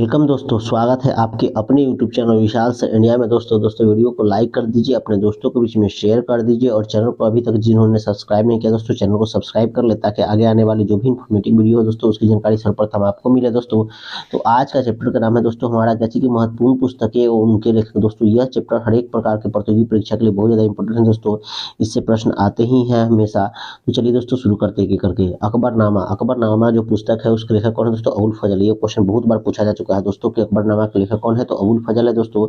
Welcome दोस्तों, स्वागत है आपके अपने यूट्यूब चैनल विशाल से इंडिया में। दोस्तों वीडियो को लाइक कर दीजिए, अपने दोस्तों के बीच में शेयर कर दीजिए और चैनल को अभी तक जिन्होंने सब्सक्राइब नहीं किया दोस्तों चैनल को सब्सक्राइब कर ले ताकि आगे आने वाली जो भी इन्फॉर्मेटिव वीडियो है दोस्तों उसकी जानकारी सर्वप्रथम आपको मिले। दोस्तों तो आज का चैप्टर का नाम है दोस्तों हमारा कैसी की महत्वपूर्ण पुस्तकें और उनके लेखक। दोस्तों यह चैप्टर हर एक प्रकार के प्रतियोगी परीक्षा के लिए बहुत ज़्यादा इंपॉर्टेंट है दोस्तों, इससे प्रश्न आते ही हैं हमेशा। तो चलिए दोस्तों शुरू करते हैं करके। अकबरनामा जो पुस्तक है उसके लेखक कौन है दोस्तों? अबुल फजल। ये क्वेश्चन बहुत बार पूछा जा चुका है दोस्तों कि अकबरनामा के लेखक कौन है, तो अबुल फजल है दोस्तों।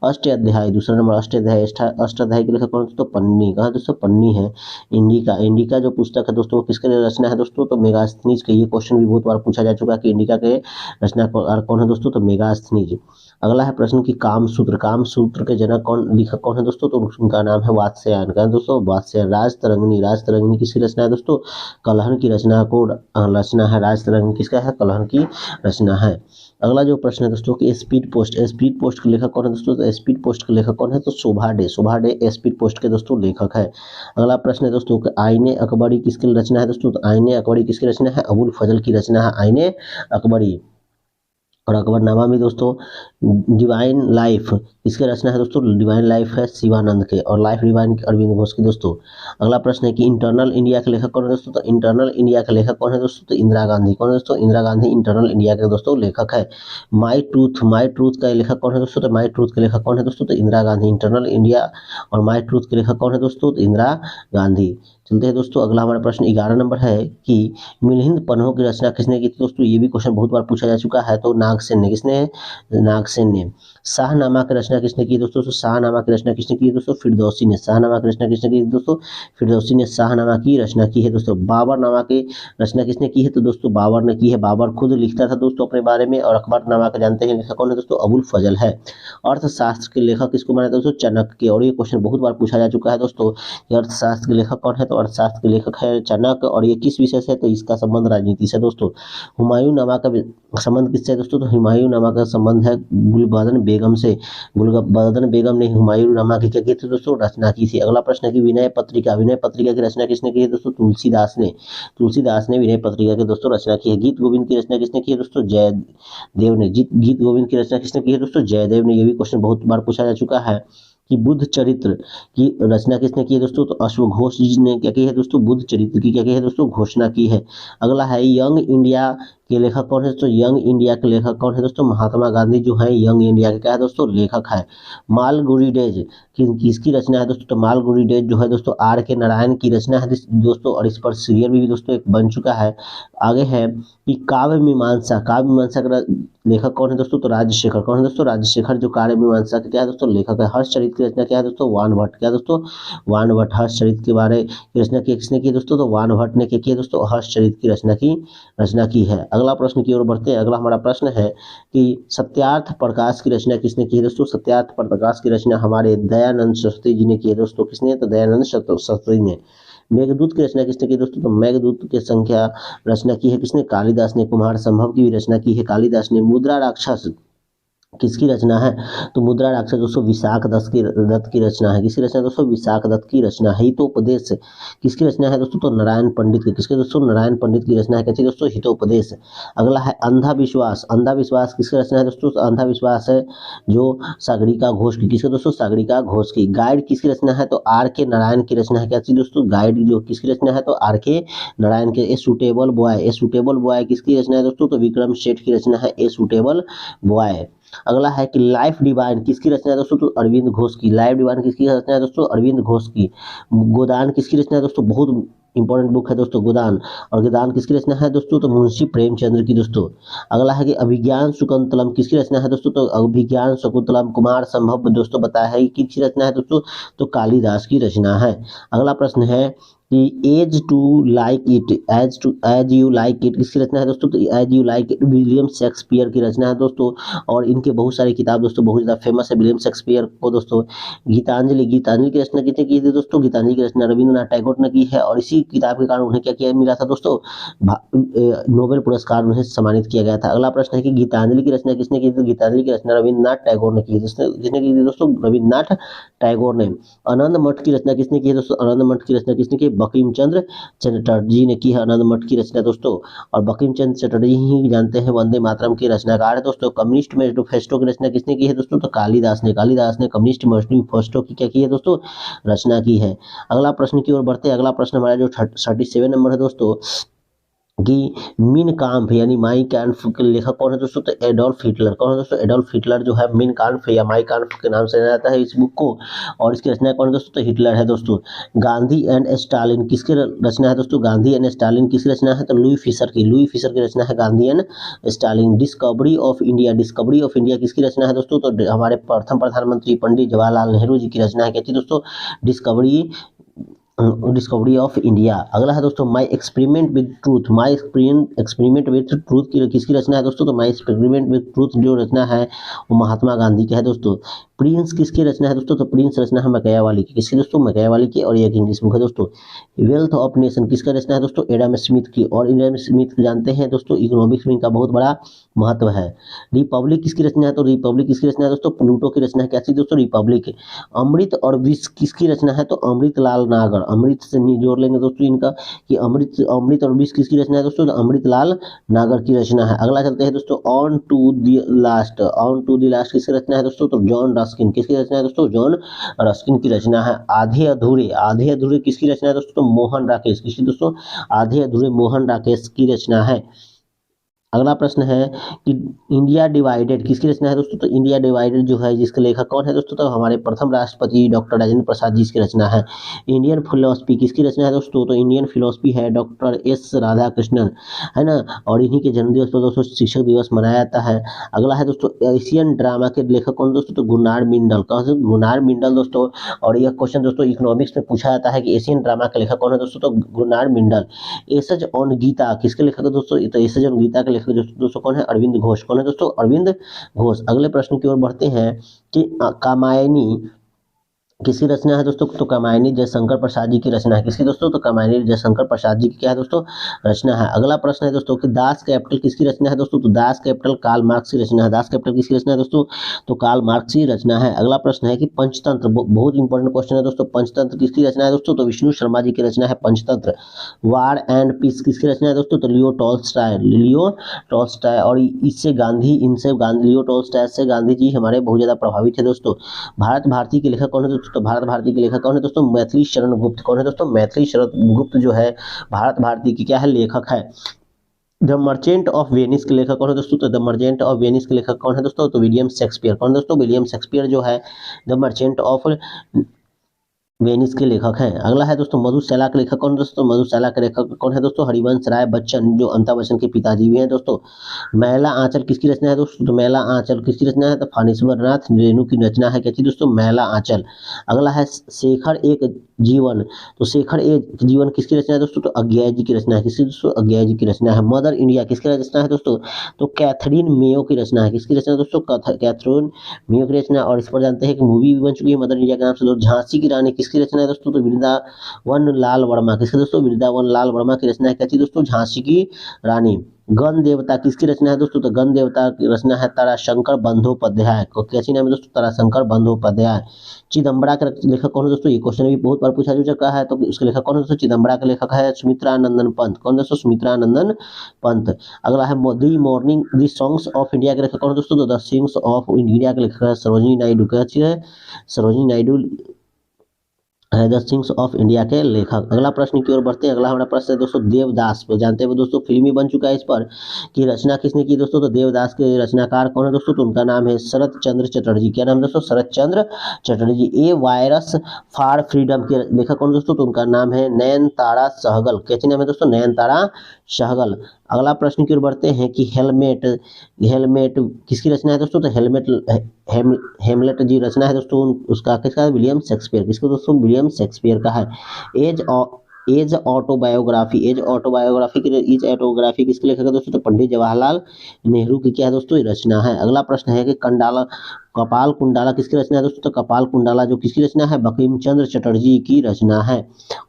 अष्टाध्यायी, दूसरा नंबर अष्टाध्यायी। अष्टाध्यायी के लेखक कौन है दोस्तों? पन्नी। कहा दोस्तों? पन्नी है। इंडिका जो पुस्तक है दोस्तों किसके लिए रचना है दोस्तों? तो मेगास्थनीज के। ये क्वेश्चन भी बहुत बार पूछा जा चुका है कि इंडिका के रचनाकार कौन है दोस्तों? तो मेगास्थनीज। अगला है प्रश्न की कामसूत्र के जनक लेखक कौन है दोस्तों? तो उनका नाम है वात्स्यायन। क्या दोस्तों? वात्स्यायन। राजतरंगिणी किसकी रचना है दोस्तों? कलहन की रचना है। राजतरंगिणी किसका है? कलहन की रचना है। अगला जो प्रश्न है दोस्तों कि स्पीड पोस्ट के लेखक कौन है दोस्तों? तो स्पीड पोस्ट के लेखक कौन है? तो शोभा डे स्पीड पोस्ट के दोस्तों लेखक है। अगला प्रश्न है दोस्तों कि आईने अकबरी किसकी रचना है दोस्तों? तो आईने अकबरी किसकी रचना है? अबुल फजल की रचना है आईने अकबरी। और अकबरनामा भी दोस्तों डिवाइन लाइफ किसकी रचना है दोस्तों? डिवाइन लाइफ है शिवानंद के। और लाइफ डिवाइन अरविंद घोष की दोस्तों। अगला प्रश्न है कि इंटरनल इंडिया के लेखक कौन है दोस्तों? तो इंटरनल इंडिया के लेखक कौन है दोस्तों? तो इंदिरा गांधी। कौन है दोस्तों? इंदिरा गांधी इंटरनल इंडिया के दोस्तों लेखक है। माई ट्रूथ का लेखक कौन है दोस्तों? तो माई ट्रूथ के लेखक कौन है दोस्तों? तो इंदिरा गांधी इंटरनल इंडिया। और माई ट्रूथ के लेखक कौन है दोस्तों? तो इंदिरा गांधी। चलते हैं दोस्तों, अगला हमारा प्रश्न 11 नंबर है कि मिलिंद पन्हों की रचना किसने की थी दोस्तों? ये भी क्वेश्चन बहुत बार पूछा जा चुका है। तो नागसेन ने। किसने? नागसेन ने। शाहनामा की रचना किसने की दोस्तों? तो शाहनामा की रचना किसने की दोस्तों? फिरदौसी ने। शाहनामा की रचना किसने की दोस्तों? फिरदौसी ने शाहनामा की रचना की है दोस्तों। बाबरनामा की रचना किसने की है? तो दोस्तों बाबर ने की है। बाबर खुद लिखता था दोस्तों अपने बारे में। और अकबरनामा का जानते हैं लेखक कौन है दोस्तों? अबुल फजल है। अर्थशास्त्र के लेखक किसको माना दोस्तों? चाणक्य। और ये क्वेश्चन बहुत बार पूछा जा चुका है दोस्तों कि अर्थशास्त्र के लेखक कौन है? तो अर्थशास्त्र के लेखक है चाणक्य। और ये किस विषय से? तो इसका संबंध राजनीति से दोस्तों। हुमायूं नामा का संबंध किससे दोस्तों? तो हुमायूं नामा का संबंध है गुलबदन बेगम से। गुलबदन बेगम ने हुमायूं नामा की क्या की थी दोस्तों? रचना की थी। अगला प्रश्न है कि विनय पत्रिका की रचना किसने की है दोस्तों? तुलसीदास ने विनय पत्रिका की दोस्तों रचना की है। गीत गोविंद की रचना किसने की है दोस्तों? जयदेव ने। गीत गोविंद की रचना किसने की है दोस्तों? जयदेव ने। ये भी क्वेश्चन बहुत बार पूछा जा चुका है कि बुद्ध चरित्र की रचना किसने की है दोस्तों? तो अश्वघोष जी ने क्या की है दोस्तों? बुद्ध चरित्र की क्या की है दोस्तों? घोषणा की है। अगला है यंग इंडिया के लेखक कौन है दोस्तों? यंग इंडिया के लेखक कौन है दोस्तों? महात्मा गांधी जो है यंग इंडिया के क्या है दोस्तों? लेखक है। मालगुडी डेज किसकी रचना है दोस्तों? तो मालगुडी डेज जो है दोस्तों आर के नारायण की रचना है दोस्तों। और इस पर सीरियल भी दोस्तों एक बन चुका है। आगे है कि काव्य मीमांसा का लेखक कौन है दोस्तों? तो राजशेखर। कौन है दोस्तों? राजशेखर जो काव्य मीमांसा के क्या है दोस्तों? लेखक है। हर्षचरित की रचना क्या है दोस्तों? वान भट्ट। क्या दोस्तों? वान भट्ट। हर्षचरित के बारे की रचना किसने की दोस्तों? तो वान भट्ट ने क्या की है दोस्तों? हर्षचरित की रचना की है। अगला प्रश्न की ओर बढ़ते हैं। अगला हमारा प्रश्न है कि सत्यार्थ प्रकाश की रचना किसने की है दोस्तों? सत्यार्थ प्रकाश की रचना हमारे दयानंद सरस्वती जी ने की है दोस्तों। किसने? तो दयानंद सरस्वती ने। मेघदूत की रचना किसने की दोस्तों? तो मेघदूत की संख्या रचना की है किसने? कालिदास ने। कुमार संभव की भी रचना की है कालिदास ने। मुद्रा राक्षस किसकी रचना है? तो मुद्रा राक्षस दोस्तों विशाख दत्त की रचना है। किसकी रचना दोस्तों? विशाख दत्त की रचना है। हितोपदेश किसकी रचना है दोस्तों? तो नारायण पंडित की। किसके दोस्तों? नारायण पंडित की रचना है। कैसी दोस्तों? हितोपदेश। अगला है अंधाविश्वास किसकी रचना है दोस्तों? अंधाविश्वास है जो सागरिका घोष की। किसके दोस्तों? सागरिका घोष की। गाइड किसकी रचना है? तो आर के नारायण की रचना है। क्या चीज दोस्तों? गाइड जो किसकी रचना है? तो आर के नारायण के। ए सुटेबल बॉय किसकी रचना है दोस्तों? तो विक्रम सेठ की रचना है ए सुटेबल बॉय। अगला है कि लाइफ डिवाइन किसकी रचना है दोस्तों? तो अरविंद घोष की। लाइफ डिवाइन किसकी रचना है दोस्तों? अरविंद घोष की। गोदान किसकी रचना है दोस्तों? बहुत इंपॉर्टेंट बुक है दोस्तों गोदान। और गोदान किसकी रचना है दोस्तों? तो मुंशी प्रेमचंद्र की दोस्तों। अगला है कि अभिज्ञान शकुंतलम किसकी रचना है दोस्तों? तो अभिज्ञान शकुंतलम कुमार संभव दोस्तों बताया है कि किसकी रचना है दोस्तों? तो कालिदास की रचना है। अगला प्रश्न है कि एज यू लाइक इट किसकी रचना है दोस्तों? तो as you like it William Shakespeare की रचना है दोस्तों। और इनके बहुत सारी किताब दोस्तों बहुत ज़्यादा फेमस है विलियम शेक्सपियर को दोस्तों। गीतांजलि की रचना किसने की थी दोस्तों? गीतांजलि की रचना रविंद्रनाथ टैगोर ने की है। और इसी किताब के कारण उन्हें क्या किया मिला था दोस्तों? नोबेल पुरस्कार उन्हें सम्मानित किया गया था। अगला प्रश्न है कि गीतांजलि की रचना किसने की थी? गीतांजलि की रचना रविंद्रनाथ टैगोर ने की। किसने की थी दोस्तों? रविंद्रनाथ टैगोर ने। आनंद मठ की रचना किसने की है दोस्तों? आनंद मठ की रचना किसने की? बंकिम चंद्र चटर्जी ने की है आनंद मठ की रचना दोस्तों। और बंकिम चंद्र चटर्जी ही जानते हैं वंदे मातरम के रचनाकार है दोस्तों। कम्युनिस्ट मैनिफेस्टो की रचना किसने की है दोस्तों, तो कालिदास ने कम्युनिस्ट मैनिफेस्टो की क्या की है दोस्तों, रचना की है। अगला प्रश्न की ओर बढ़ते हैं। अगला प्रश्न हमारा जो 37 नंबर है दोस्तों कि मीन काम्फ यानी माई काम्फ के लेखक कौन है दोस्तों, तो एडोल्फ हिटलर। कौन है दोस्तों, एडोल्फ हिटलर जो है मीन काम्फ या माई काम्फ के नाम से जाना जाता है इस बुक को। और इसकी रचना कौन है दोस्तों, तो हिटलर है दोस्तों। गांधी एंड स्टालिन किसकी रचना है दोस्तों, गांधी एंड स्टालिन किसकी रचना है, तो लुई फिशर की रचना है Gandhi and Stalin. Discovery of India किसकी रचना है दोस्तों, तो हमारे प्रथम प्रधानमंत्री पंडित जवाहरलाल नेहरू जी की रचना है। क्या थी दोस्तों, डिस्कवरी ऑफ इंडिया। अगला है दोस्तों माई एक्सपेरिमेंट विद ट्रूथ की किसकी रचना है दोस्तों, तो माई एक्सपेरिमेंट विद ट्रूथ जो रचना है वो महात्मा गांधी की है दोस्तों। प्रिंस किसकी रचना है दोस्तों, तो प्रिंस रचना है मैकियावेली की। किसकी दोस्तों, मैकियावेली की। और ये एक इंग्लिश बुक है दोस्तों। वेल्थ ऑफ नेशन किसका रचना है दोस्तों, एडम स्मिथ की। और एडम स्मिथ जानते हैं दोस्तों इकोनॉमिक्स में इनका बहुत बड़ा महत्व है। रिपब्लिक किसकी रचना है, तो रिपब्लिक किसकी रचना है दोस्तों, प्लूटो की रचना है। क्या थी दोस्तों, रिपब्लिक। अमृत और विष किसकी रचना है, तो अमृतलाल नागर। अमृत से जोड़ लेंगे दोस्तों इनका कि अमृत और विष किसकी रचना है दोस्तों, तो अमृतलाल नागर की रचना है। अगला चलते हैं दोस्तों ऑन टू द लास्ट किसकी रचना है दोस्तों, तो जॉन रस्किन। किसकी रचना है दोस्तों, जॉन रस्किन की रचना है। आधे अधूरे किसकी रचना है दोस्तों, तो मोहन राकेश। किसकी दोस्तों, आधे अधूरे मोहन राकेश की रचना है। अगला प्रश्न है कि इंडिया डिवाइडेड किसकी रचना है दोस्तों, तो इंडिया डिवाइडेड जो है जिसके लेखक कौन है दोस्तों, तो हमारे प्रथम राष्ट्रपति डॉक्टर राजेंद्र प्रसाद जी की रचना है। इंडियन फिलोसफी किसकी रचना है दोस्तों, तो इंडियन फिलोसफी है डॉक्टर एस राधाकृष्णन, है ना। और इन्हीं के जन्मदिवस पर दोस्तों शिक्षक दिवस मनाया जाता है। अगला है दोस्तों एशियन ड्रामा के लेखक कौन दोस्तों, तो गुरनार मिंडल। कौन से, गुरनार मिंडल दोस्तों। और यह क्वेश्चन दोस्तों इकोनॉमिक्स में पूछा जाता है कि एशियन ड्रामा के लेखक कौन है दोस्तों, तो गुरनार मिंडल। एसएज ऑन गीता किसके लेखक है दोस्तों, तो एसएज ऑन गीता के दोस्तों कौन है, अरविंद घोष। कौन है दोस्तों, अरविंद घोष। अगले प्रश्न की ओर बढ़ते हैं कि कामायनी किसकी रचना है दोस्तों, तो कामायनी जयशंकर प्रसाद जी की रचना है। किसकी दोस्तों, तो कामायनी जयशंकर प्रसाद जी की क्या है दोस्तों, रचना है। अगला प्रश्न है दोस्तों कि दास कैपिटल किसकी रचना है दोस्तों, तो दास कैपिटल कार्ल मार्क्स की रचना है। दास कैपिटल किसकी रचना है दोस्तों, तो कार्ल मार्क्स की रचना है। अगला प्रश्न है कि पंचतंत्र, बहुत इंपॉर्टेंट क्वेश्चन है दोस्तों। पंचतंत्र किसकी रचना है दोस्तों, तो विष्णु शर्मा जी की रचना है पंचतंत्र। वार एंड पीस किसकी रचना है दोस्तों, तो लियो टॉल्स्टॉय। और लियो टॉल्स्टॉय से गांधी जी हमारे बहुत ज्यादा प्रभावित है दोस्तों। भारत भारती के लेखक कौन है दोस्तों, तो भारत भारती के लेखक कौन है दोस्तों, मैथिली शरण गुप्त। कौन है दोस्तों, मैथिली शरण गुप्त जो है भारत भारती की क्या है, लेखक है। द मर्चेंट ऑफ वेनिस के लेखक कौन है दोस्तों, तो द मर्चेंट ऑफ वेनिस के लेखक कौन है दोस्तों, तो विलियम शेक्सपियर। कौन दोस्तों, विलियम शेक्सपियर जो है द मर्चेंट ऑफ वेनिस के लेखक हैं। अगला है दोस्तों मधुशाला के लेखक कौन दोस्तों, मधुशाला के लेखक कौन है दोस्तों, हरिवंश राय बच्चन जो अमिताभ बच्चन के पिताजी भी हैं दोस्तों। मैला आंचल किसकी रचना है दोस्तों, तो मैला आंचल किसकी रचना है, तो फानेश्वर नाथ रेणु की रचना है। क्या थी दोस्तों, मैला आंचल। अगला है शेखर एक जीवन, तो शेखर एक जीवन किसकी रचना है दोस्तों, तो अज्ञाय जी की रचना है। किसकी दोस्तों, अज्ञाय जी की रचना है। मदर इंडिया किसकी रचना है दोस्तों, तो कैथरीन मेयो की रचना है। किसकी रचना है दोस्तों, कैथरीन मेयो की रचना। और इस पर जानते हैं कि मूवी भी बन चुकी है मदर इंडिया के नाम से। झांसी की रानी किसकी रचना है दोस्तों, तो वृंदावन लाल वर्मा। किसके दोस्तों, वृंदावन लाल वर्मा की रचना है। क्या थी दोस्तों, झांसी की रानी। गण देवता किसकी रचना है दोस्तों, तो गण देवता की रचना है ताराशंकर बंदोपाध्याय। कैसी नाम है दोस्तों, ताराशंकर बंदोपाध्याय। चिदम्बरा के लेखक कौन है दोस्तों, ये क्वेश्चन भी बहुत बार पूछा जा चुका है। तो उसके लेखक कौन है दोस्तों, चिदम्बरा के लेखक है सुमित्रानंदन पंत। कौन दोस्तों, सुमित्रानंदन पंत। अगला है दी सॉन्ग्स ऑफ इंडिया के लेखक कौन है दोस्तों, तो द सॉन्ग्स ऑफ इंडिया के लेखक है सरोजिनी नायडू। कैसी है, सरोजिनी नायडू है द सिंग्स ऑफ इंडिया के लेखक। अगला प्रश्न की ओर बढ़ते हैं। अगला हमारा प्रश्न है दोस्तों देवदास पे। जानते हैं दोस्तों फिल्म ही बन चुका है इस पर कि रचना किसने की दोस्तों, तो देवदास के रचनाकार कौन है दोस्तों, तो उनका नाम है शरत चंद्र चटर्जी। क्या नाम दोस्तों, शरत चंद्र चटर्जी। ए वायरस फॉर फ्रीडम के लेखक कौन दोस्तों, तो उनका नाम है नयनतारा सहगल। कैसे नाम है दोस्तों, नयनतारा सहगल। अगला प्रश्न की ओर बढ़ते हैं कि हेलमेट किसकी रचना है दोस्तों, तो हेमलेट जी रचना है दोस्तों उसका किसका, विलियम शेक्सपियर। किसको दोस्तों, विलियम शेक्सपियर का है। एज ऑटोबायोग्राफी किसके लेखक है दोस्तों, तो पंडित जवाहरलाल नेहरू की क्या है दोस्तों, रचना है। अगला प्रश्न है कि कपाल कुंडाला किसकी रचना है दोस्तों? तो कपाल कुंडाला जो किसकी रचना है? बंकिम चंद्र चटर्जी की रचना है।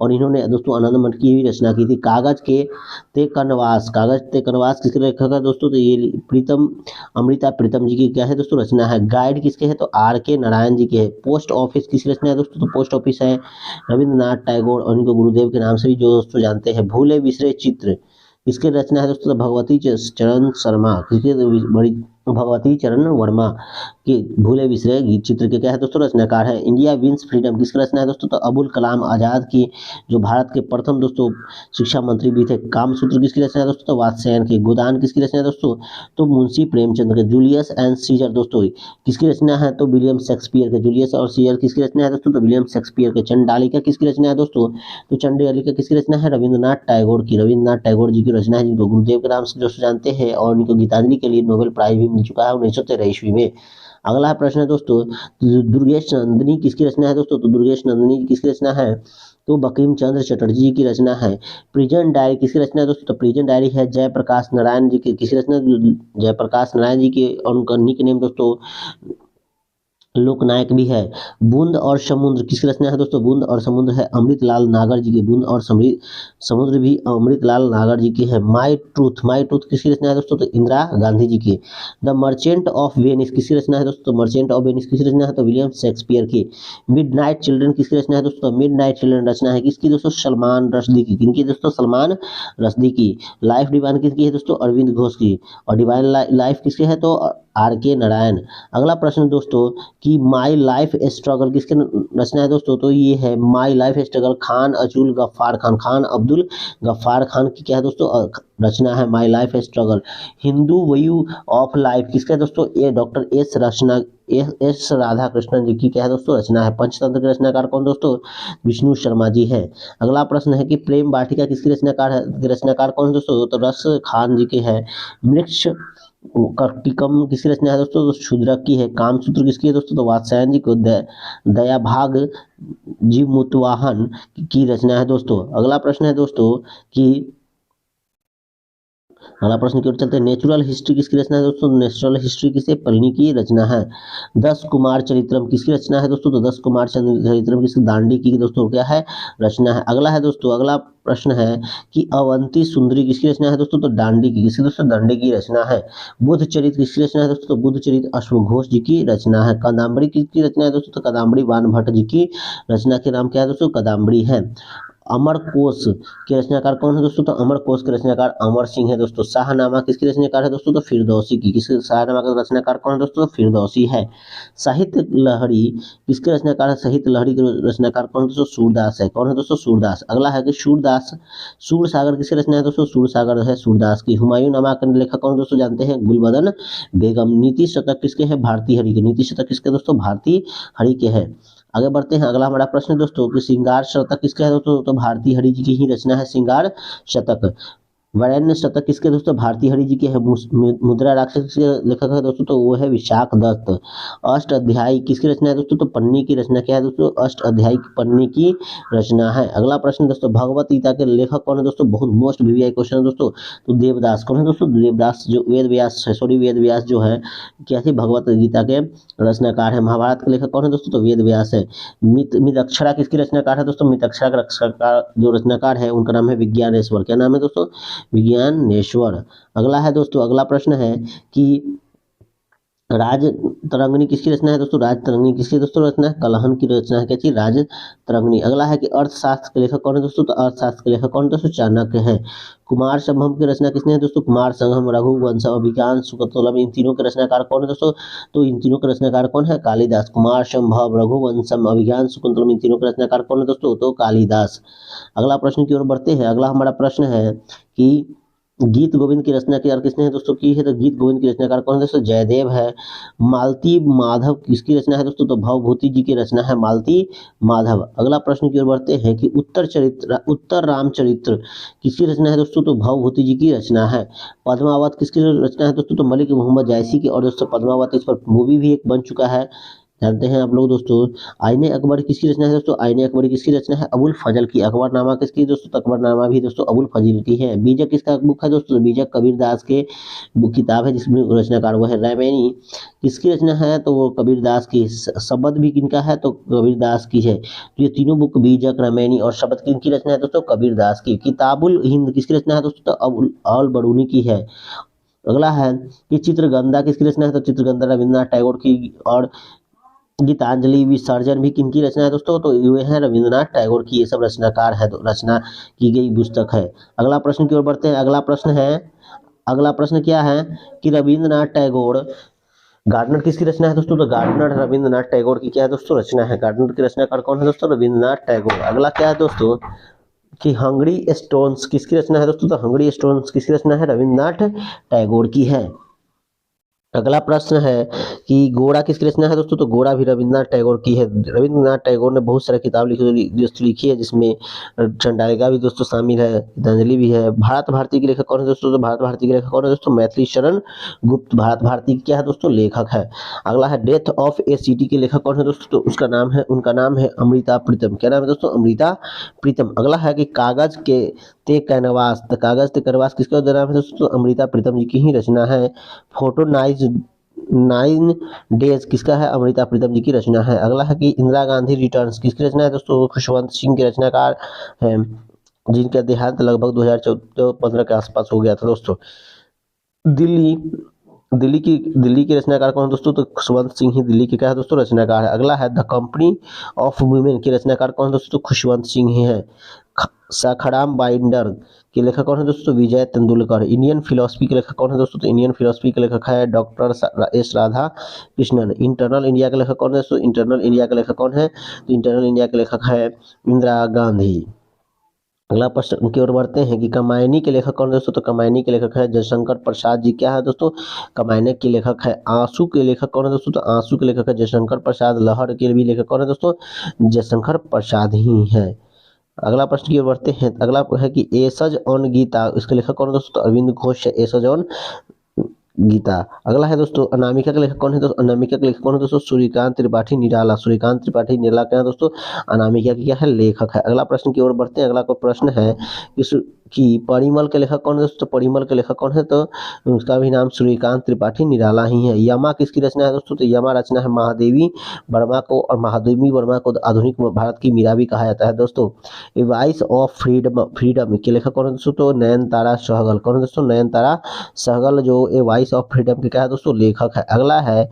और इन्होंने दोस्तों आनंद मठ की भी रचना की थी। कागज ते कनवास किसके लेखक है दोस्तों? तो ये प्रीतम अमृता प्रीतम जी की क्या है दोस्तों? रचना है। गाइड किसके है? तो आर के नारायण जी के है। पोस्ट ऑफिस किसकी रचना है दोस्तों? तो पोस्ट ऑफिस है रविंद्रनाथ टैगोर और इनको गुरुदेव के नाम से भी जो दोस्तों जानते हैं। भूले बिसरे चित्र किसकी रचना है दोस्तों? तो भगवती चरण शर्मा किसके? बड़ी भगवती चरण वर्मा के भूले बिसरे गीत चित्र के क्या है दोस्तों? रचनाकार है। इंडिया विंस फ्रीडम किसकी रचना है दोस्तों? तो अबुल कलाम आजाद की, जो भारत के प्रथम दोस्तों शिक्षा मंत्री भी थे। कामसूत्र किसकी रचना है दोस्तों? तो वात्स्यायन की। गोदान किसकी रचना है दोस्तों? तो मुंशी प्रेमचंद के। जूलियस एंड सीजर दोस्तों किसकी रचना है? तो विलियम शेक्सपियर के। जूलियस और सीजर किसकी रचना है दोस्तों? तो विलियम शेक्सपियर के। चंडालिका किसकी रचना है दोस्तों? तो चंडालिका किसकी रचना है? रविंद्रनाथ टैगोर की। रविंद्रनाथ टैगोर जी की रचना है, जिनको गुरुदेव के नाम से दोस्तों जानते हैं और इनको गीतांजलि के लिए नोबेल प्राइज भी मिल चुका है 1913 ईस्वी में। अगला प्रश्न है दोस्तों, दुर्गेश नंदिनी किसकी रचना है दोस्तों? तो दुर्गेश नंदिनी किसकी रचना है? तो बंकिम चंद्र चटर्जी की रचना है। प्रिजन डायरी किसकी रचना है दोस्तों? तो प्रिजन डायरी है जयप्रकाश नारायण जी की। किसकी रचना? जयप्रकाश नारायण जी की। और उनका निक नेम दोस्तों लोकनायक भी है। बूंद और समुद्र किसकी रचना है दोस्तों? बूंद और समुद्र है अमृतलाल नागर जी की। बूंद और समुद्र भी अमृतलाल नागर जी की है। माई ट्रूथ किसकी रचना है दोस्तों? तो इंदिरा गांधी जी की। द मर्चेंट ऑफ वेनिस किसकी रचना है दोस्तों? तो मर्चेंट ऑफ वेनिस किसकी रचना है? तो विलियम शेक्सपियर की। मिडनाइट चिल्ड्रन किसकी रचना है दोस्तों? मिडनाइट चिल्ड्रन रचना है किसकी दोस्तों? सलमान रश्दी की। किनकी दोस्तों? सलमान रश्दी की। लाइफ डिवाइन किसकी है दोस्तों? अरविंद घोष की। और डिवाइन लाइफ किसकी है? तो आर के नारायण। अगला प्रश्न दोस्तों कि माई लाइफ स्ट्रगल किसके रचना है दोस्तों? तो ये है माई लाइफ स्ट्रगल खान अचुल गफ्फार खान, खान अब्दुल गफ्फार खान की क्या है दोस्तों? रचना है my life struggle. Hindu view of life किसका है दोस्तों? ये डॉक्टर एस राधा कृष्णन जी की क्या है दोस्तों? रचना है। पंचतंत्र के रचनाकार कौन दोस्तों? विष्णु शर्मा जी है। अगला प्रश्न है कि प्रेम वाटिका किसकी रचनाकार है? रचनाकार कौन है दोस्तों? तो रस खान जी के है। मृक्ष कर्टिकम किसकी रचना है दोस्तों? तो शूद्रक की है। कामसूत्र किसकी है दोस्तों? तो वात्स्यायन जी को। दया भाग जीमुतवाहन की रचना है दोस्तों। अगला प्रश्न है दोस्तों कि अगला प्रश्न की ओर चलते हैं। नेचुरल हिस्ट्री किसकी रचना है दोस्तों? नेचुरल हिस्ट्री किसे? प्लिनी की रचना है। 10 कुमार चरित्रम किसकी रचना है दोस्तों? तो 10 कुमार चरित्रम किसकी? दांडी की दोस्तों क्या है? रचना है। अगला है दोस्तों, अगला प्रश्न है कि अवंती सुंदरी किसकी रचना है दोस्तों? तो दांडी की। किसकी दोस्तों? दांडी की रचना है। बुद्ध चरित्र किसकी रचना है दोस्तों? तो बुद्ध चरित्र अश्वघोष जी की रचना है। कादम्बरी किसकी रचना है दोस्तों? तो कादम्बरी बाण भट्ट जी की रचना के नाम क्या है दोस्तों? कादम्बरी है। अमर कोश के रचनाकार कौन है दोस्तों? तो अमर कोश के रचनाकार अमर सिंह है दोस्तों। शाहनामा किसकी रचनाकार है दोस्तों? तो फिरदौसी की। किसके? शाहनामा का रचनाकार कौन है दोस्तों? तो फिरदौसी है। साहित्य लहरी किसके रचनाकार है? साहित्य लहरी के रचनाकार कौन है दोस्तों? सूरदास है। कौन है दोस्तों? सूरदास। अगला है कि सूरदास सूरसागर किसकी रचना है दोस्तों? सूरसागर है सूरदास की। हुमायूं नामा का लेखक कौन दोस्तों जानते हैं? गुलबदन बेगम। नीति शतक किसके हैं? भारती हरि के। नीति शतक किसके दोस्तों? भारती हरि के है। आगे बढ़ते हैं। अगला हमारा प्रश्न दोस्तों कि श्रृंगार शतक किसका है दोस्तों? तो भारती हरि जी की ही रचना है श्रृंगार शतक। वरेण्य शतक किसके दोस्तों? भारती हरि जी के है। मुद्रा राक्षस के लेखक है दोस्तों? तो वो है विशाख दत्त। अष्ट अध्यायी किसकी रचना है दोस्तों? तो पन्नी की रचना क्या है दोस्तों? अष्ट अध्यायी पन्नी की रचना है। अगला प्रश्न दोस्तों, भगवत गीता के लेखक कौन है दोस्तों? बहुत मोस्ट वीवीआई क्वेश्चन है दोस्तों। तो देवदास। कौन है दोस्तों? देवदास जो वेद व्यास जो है क्या थी? भगवत गीता के रचनाकार है। महाभारत के लेखक कौन है दोस्तों? तो वेद व्यास है। मितक्षरा किसकी रचनाकार है दोस्तों? मितक्षरा का रचनाकार जो रचनाकार है उनका नाम है विज्ञानेश्वर। क्या नाम है दोस्तों? विज्ञानेश्वर। अगला है दोस्तों, अगला प्रश्न है कि राज तरंगिणी किसकी रचना है दोस्तों? राज तरंगिणी किसकी दोस्तों रचना है? कलहन की रचना है। क्या चीज? राज तरंगिणी। अगला है कि अर्थशास्त्र के लेखक कौन है दोस्तों? तो अर्थशास्त्र के लेखक कौन दोस्तों? चाणक्य है। कुमार संभव की रचना किसने है दोस्तों? कुमार संगम, रघुवंश, अभिज्ञान, शुकुंतलम, इन तीनों के रचनाकार कौन है दोस्तों? तो इन तीनों के रचनाकार कौन है? कालिदास। कुमार संभव, रघुवंशम, अभिज्ञान, शुकुंतलम, इन तीनों के रचनाकार कौन है दोस्तों? तो कालिदास। अगला प्रश्न की ओर बढ़ते हैं। अगला हमारा प्रश्न है कि गीत गोविंद की रचनाकार किसने है दोस्तों? की है तो गीत गोविंद की रचनाकार कौन है दोस्तों? जयदेव है। मालती माधव किसकी रचना है दोस्तों? तो भवभूति जी की रचना है मालती माधव। अगला प्रश्न की ओर बढ़ते हैं कि उत्तर रामचरित्र किसकी रचना है दोस्तों? तो भवभूति जी की रचना है। पद्मावत किसकी रचना है दोस्तों? तो मलिक मोहम्मद जायसी की। और दोस्तों पद्मावत इस पर मूवी भी एक बन चुका है। जानते हैं आप लोग दोस्तों। आईने अकबर किसकी रचना है दोस्तों? आईने अकबर किसकी रचना है? अबुल फजल की। अकबरनामा किसकी दोस्तों? तो अकबरनामा भी दोस्तों अबुल फजल की है। बीजक किसका बुक है दोस्तों? बीजक कबीरदास के बुक किताब है जिसमें रचनाकार वो है रामायणी। किसकी रचना है? तो वो कबीरदास की। शबद भी किनका है? तो कबीरदास की है। तो ये तीनों बुक बीजक, रामायणी और शबद किनकी रचना है दोस्तों? कबीरदास की। किताबुल हिंद किसकी रचना है दोस्तों? तो अबुल अल बरूनी की है। अगला है कि चित्रगंधा किसकी रचना है? तो चित्रगंधा रविन्द्रनाथ टैगोर की। और गीतांजलि विसर्जन भी किनकी रचना है दोस्तों? तो ये है रविन्द्रनाथ टैगोर की। ये सब रचनाकार है, तो रचना की गई पुस्तक है। अगला प्रश्न की ओर बढ़ते हैं। अगला प्रश्न क्या है कि रविन्द्रनाथ टैगोर गार्डनर किसकी रचना है दोस्तों? तो गार्डनर रविन्द्रनाथ टैगोर की क्या है दोस्तों? रचना है। गार्डनर की रचनाकार कौन है दोस्तों? रविन्द्रनाथ टैगोर। अगला क्या है दोस्तों कि हंगरी स्टोन्स किसकी रचना है दोस्तों? तो हंगरी स्टोन्स किसकी रचना है? रविन्द्रनाथ टैगोर की है। अगला प्रश्न है कि घोड़ा किसकी रचना है दोस्तों? तो घोड़ा भी रविन्द्रनाथ टैगोर की है। रविन्द्रनाथ टैगोर ने बहुत सारी किताब लिखी है जिसमें चंडालिका भी दोस्तों शामिल है, गीतांजलि भी है। भारत भारती के लेखक कौन है दोस्तों? तो भारत भारती के लेखक कौन है दोस्तों? मैथिली शरण गुप्त भारत भारती की क्या है दोस्तों? लेखक है। अगला है डेथ ऑफ ए सिटी के लेखक कौन है दोस्तों? तो उनका नाम है अमृता प्रीतम। क्या नाम है दोस्तों? अमृता प्रीतम। अगला है कि कागज के ते कैनवास, तो कागज ते कैनवास किसका नाम है दोस्तों? तो अमृता प्रीतम जी की ही रचना है। फोटो 9 डेज किसका है? अमृता प्रीतम जी की रचना है। अगला है कि इंदिरा गांधी रिटर्न्स किसकी रचना है दोस्तों? खुशवंत सिंह के रचनाकार है, जिनका देहांत लगभग 2014-15 के आसपास हो गया था दोस्तों। दिल्ली दिल्ली की रचनाकार कौन है दोस्तों? तो खुशवंत सिंह ही दिल्ली के क्या है दोस्तों? रचनाकार है। अगला है द कंपनी ऑफ वुमेन के रचनाकार कौन है दोस्तों? तो खुशवंत सिंह ही है। शाखाराम बाइंडर के लेखक कौन है दोस्तों? विजय तेंदुलकर। इंडियन फिलोसफी के लेखक कौन है दोस्तों? तो इंडियन फिलोसफी के लेखक है doctor S Radha Krishnan. Internal India के लेखक कौन है दोस्तों? इंटरनल इंडिया के लेखक कौन है? तो इंटरनल इंडिया के लेखक है इंदिरा गांधी। अगला प्रश्न की ओर बढ़ते हैं कि कमायनी के लेखक कौन है दोस्तों? तो कमायनी के लेखक है जयशंकर प्रसाद जी। क्या है दोस्तों? कमायनी के लेखक है। आंसू के लेखक कौन है दोस्तों? तो आंसू के लेखक है जयशंकर प्रसाद। लहर के भी लेखक कौन है दोस्तों? जयशंकर प्रसाद ही है। अगला प्रश्न की ओर बढ़ते हैं। अगला है कि एसज ऑन गीता, इसके लेखक कौन है दोस्तों? तो अरविंद घोष है। एसज ऑन गीता। अगला है दोस्तों अनामिका के लेखक कौन है दोस्तों? अनामिका के लेखक कौन है दोस्तों? सूर्यकांत त्रिपाठी निराला। सूर्यकांत त्रिपाठी निराला क्या है दोस्तों? अनामिका की क्या है? लेखक है। अगला प्रश्न की ओर बढ़ते हैं। अगला को प्रश्न है कि परिमल के लेखक कौन है दोस्तों? परिमल के लेखक कौन है? तो उसका भी नाम सूर्यकांत त्रिपाठी निराला ही है। यमा किसकी रचना है दोस्तों? तो यमा रचना है महादेवी वर्मा को, और महादेवी वर्मा को आधुनिक भारत की मीरा भी कहा जाता है दोस्तों। ए वॉइस ऑफ फ्रीडम के लेखक कौन है दोस्तों? तो नयनतारा सहगल। कौन है दोस्तों? नयनतारा सहगल जो ए वॉइस ऑफ फ्रीडम के क्या है दोस्तों? लेखक है। अगला है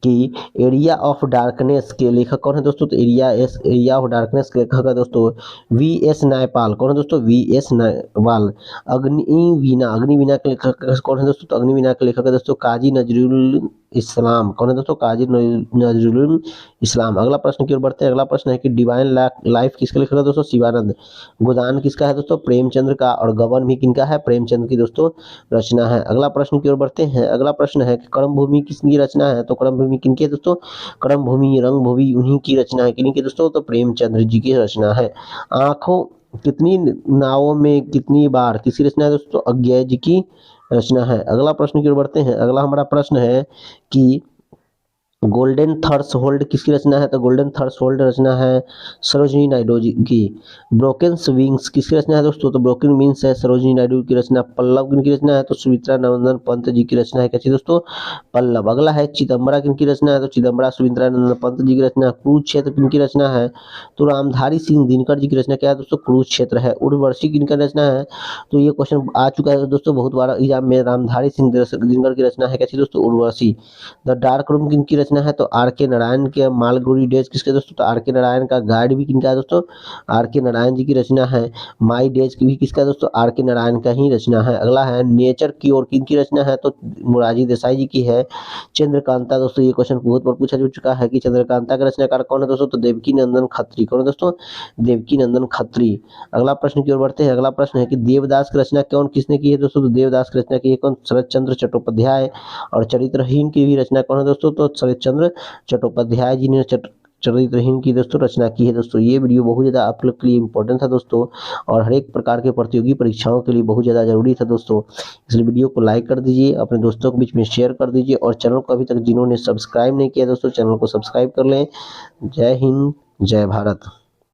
कि एरिया ऑफ डार्कनेस के लेखक कौन है दोस्तों? तो एरिया ऑफ डार्कनेस के लेखक है दोस्तों वी.एस. नायपाल। कौन है दोस्तों? वी.एस. नायपाल। अग्निवीणा के लेखक कौन है दोस्तों? तो अग्निवीणा के लेखक है दोस्तों काजी नजरुल इस्लाम। कौन है दोस्तों? काजी नजरुल इस्लाम। अगला प्रश्न की ओर बढ़ते हैं। अगला प्रश्न है कि डिवाइन लाइफ किसका लेखक है दोस्तों? शिवानंद। गोदान किसका है दोस्तों? प्रेमचंद्र का। और गबन भी किनका है? प्रेमचंद्र की दोस्तों रचना है। अगला प्रश्न की ओर बढ़ते हैं। अगला प्रश्न है कि कर्मभूमि किसकी रचना है? तो कर्मभूमि किनकी है दोस्तों? कर्मभूमि रंगभूमि उन्हीं की रचना है। किन्हीं की दोस्तों? तो प्रेमचंद्र जी की रचना है। आंखों कितनी नावों में कितनी बार किसकी रचना है दोस्तों? अज्ञेय जी की रचना है। अगला प्रश्न की ओर बढ़ते हैं। अगला हमारा प्रश्न है कि गोल्डन थर्सहोल्ड किसकी रचना है? तो गोल्डन थर्सहोल्ड रचना है सरोजिनी नायडू जी की। ब्रोकन विंग्स किसकी रचना है दोस्तों? तो ब्रोकन विंग्स है सरोजिनी नायडू की रचना। पल्लव किनकी रचना है? तो सुमित्रा नंदन पंत जी की रचना है। कैसी दोस्तों? पल्लव। अगला है चिदम्बरा किनकी रचना है? तो चिदम्बरा सुमित्रा नंदन पंत जी की रचना। कुरुक्षेत्र किनकी रचना है? तो रामधारी सिंह दिनकर जी की रचना क्या है दोस्तों? कुरुक्षेत्र है। उर्वशी किनका रचना है? तो ये क्वेश्चन आ चुका है दोस्तों बहुत बार एग्जाम में। रामधारी सिंह दिनकर की रचना है। कैसी दोस्तों? उर्वशी। द डार्क रूम किनकी रचना है? तो आर के नारायण के। मालगुडी डेज किसके दोस्तों? तो आर के नारायण का। गाइड भी किनका है दोस्तों? आर के नारायण जी की रचना है। माई डेज की भी किसका दोस्तों? आर के नारायण का ही रचना है। अगला है नेचर की ओर किनकी रचना है? तो मोरारजी देसाई जी की है। चंद्रकांता दोस्तों ये क्वेश्चन बहुत बार पूछा जा चुका है कि चंद्रकांता का रचनाकार कौन है दोस्तों? तो देवकी नंदन खत्री। कौन है दोस्तों? देवकी नंदन खत्री। अगला प्रश्न की ओर बढ़ते हैं। अगला प्रश्न है कि देवदास की रचना कौन किसने की है दोस्तों? तो देवदास की रचना की है कौन? शरद चंद्र चट्टोपाध्याय। और चरित्रहीन की भी रचना कौन है दोस्तों? तो शरद चंद्र चट्टोपाध्याय जी ने चरित्रहीन की दोस्तों रचना की है। दोस्तों ये वीडियो बहुत ज़्यादा आप लोग के लिए इंपॉर्टेंट था दोस्तों, और हर एक प्रकार के प्रतियोगी परीक्षाओं के लिए बहुत ज़्यादा जरूरी था दोस्तों। इसलिए वीडियो को लाइक कर दीजिए, अपने दोस्तों के बीच में शेयर कर दीजिए, और चैनल को अभी तक जिन्होंने सब्सक्राइब नहीं किया दोस्तों चैनल को सब्सक्राइब कर लें। जय हिंद, जय भारत।